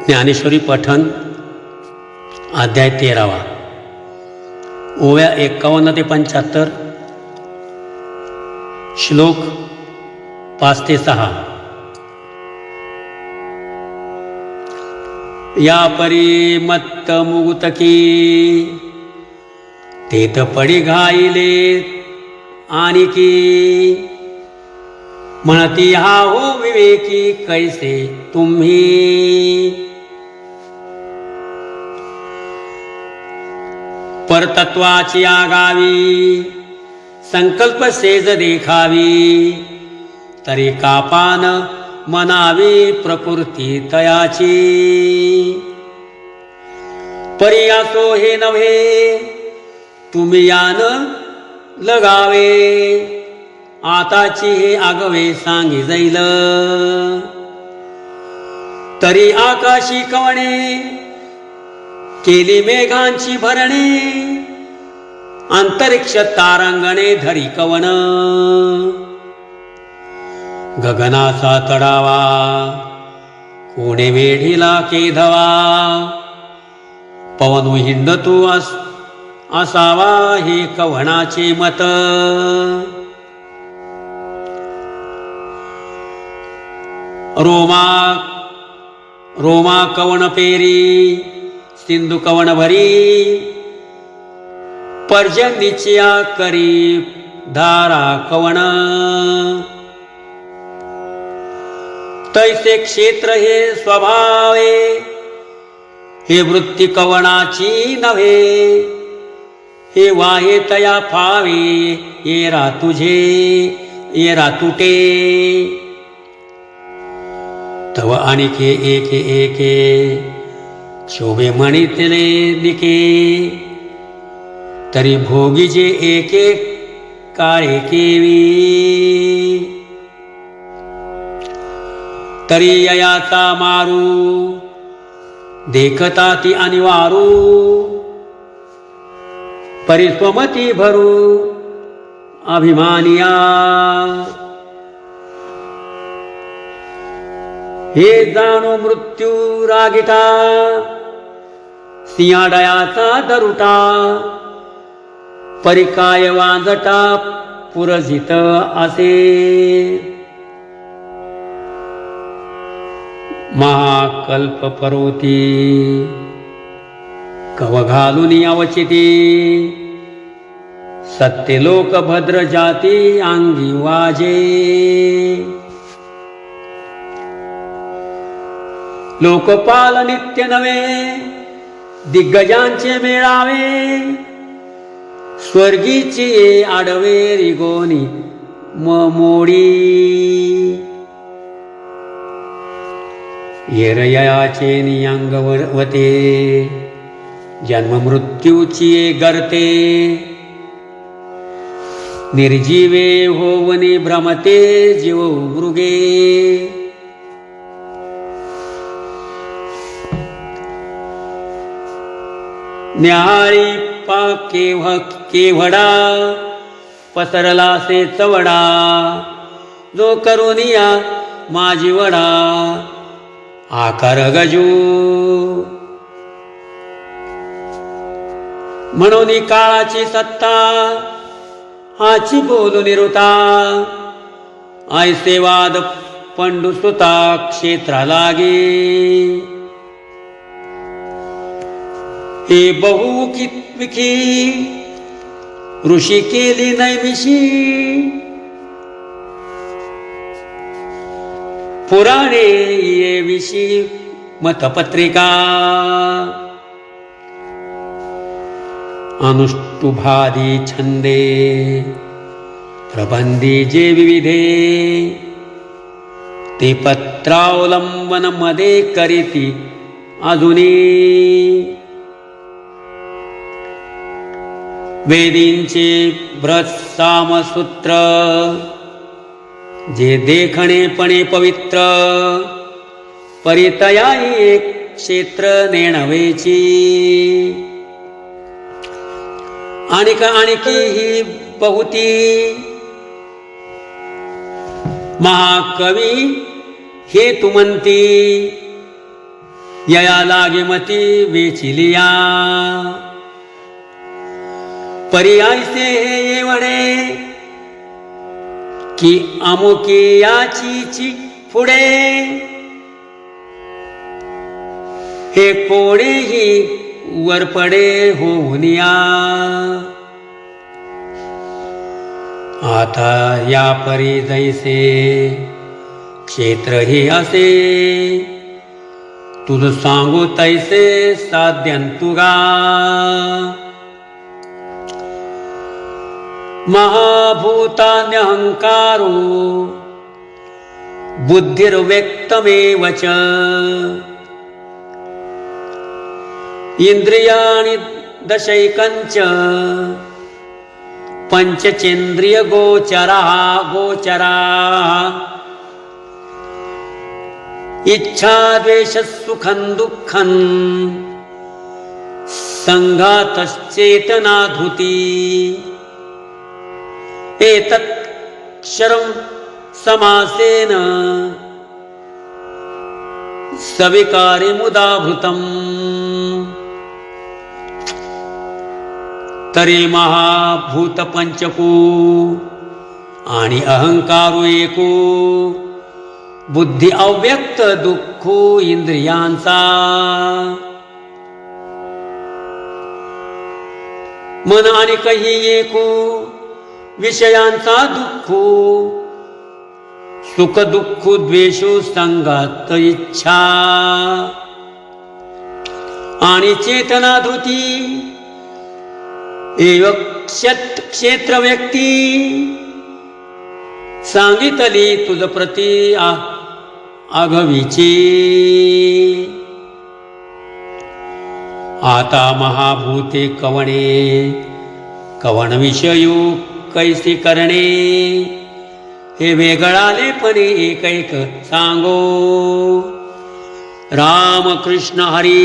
ज्ञानेश्वरी पठण अध्याय 13 ओव्या 51 ते 75 श्लोक 5 ते 6। या परी मत्त मुगुतकी तेत पडी घाईले आणिकी म्हणती हा हो विवेकी कैसे तुम्ही। परतत्वाची आगावी संकल्प सेज देखावी तरी कापान मनावी प्रकृती तयाची। परी असो हे नव्हे तुम्ही यान लगावे आताची हे आगवे सांगी जाईल। तरी आकाशी कवणे केली मेघांची भरणे अंतरिक्ष तारांगणे धरी कवन। गगनाचा तडावा कोणे वेढीला केधवा पवन हिंडतो असावा हे कवनाचे मत। रोमा कवन पेरी सिंधु कवन भरी पर्जन्यचिया करी धारा कवन। तैसे क्षेत्र हे स्वभावे हे वृत्ती कवनाची नव्हे हे वाहे तया फावे येरा तुझे येरा तुटे। तव आणिके एके एके शोभे म्हणितले निके तरी भोगीचे एके काळे केवी। तरी ययाचा मारू देखता ती अनिवारू परिस्वमती भरू अभिमानिया। हे जाणो मृत्यू रागिटा सिंहाडयाचा दरुटा परिकाय वांजटा पुरजित असे। महाकल्प परोती कव घालून अवचिती सत्यलोक भद्र जाती अंगी वाजे। लोकपाल नित्य नवे दिग्गजांचे मेळावे स्वर्गीची आडवे रिगोनी मोडी। येरयाचे नियांगवते जन्म मृत्यूची गर्ते निर्जीवे होवनी भ्रमते जीव मृगे। न्याहाळी पा केव्हडा पसरला से चवडा जो करुनिया माझी वडा आकार गजू। म्हणून काळाची सत्ता हाची बोलू निरुता ऐसे वाद पंडुसुता क्षेत्रा लागे। हे बहुविखी ऋषी केली नैमिषी पुराणे ये विषी मतपत्रिका। अनुष्टुभादी छंदे प्रबंधी जे विविधे ते पत्रावलंबन मध्ये करीती अजूनी। वेदींचे बृहत सामसूत्र जे देखणेपणे पवित्र परितयाई एक क्षेत्र नेणवेची। आणिकी ही बहुती महाकवी हे तुमंती यया लागे मती वेचिलिया पर्यायसे हे वडे की अमुकी याचीची पुढे हे कोणेही वरपडे होऊनिया आता या परी जैसे क्षेत्र ही असे तुझ सांगू तैसे साध्यंतुगा महाभूतान्यहंकारो बुद्धिर्व्यक्तमेव च इंद्रियाणि दशैकंच पंचचेंद्रिय गोचरा इच्छा द्वेष सुखं दुःखं संघातश्चेतना धृती एतत्क्षरं समासेन सविकारे मुदाभृतम् तरी महाभूत पंचको आणि अहंकारो एको बुद्धी अव्यक्त दुःखो इंद्रियांचा मन आणि काही एको विषयांचा दुःखो सुख दुःख द्वेषो संगात इच्छा आणि चेतना धृती एक क्षेत्र व्यक्ती सांगितली तुझ प्रति आघवीची आता महाभूते कवणे कवण विषयो कैसी करणे हे वेगळालेपणे एकैक सांगो रामकृष्ण हरी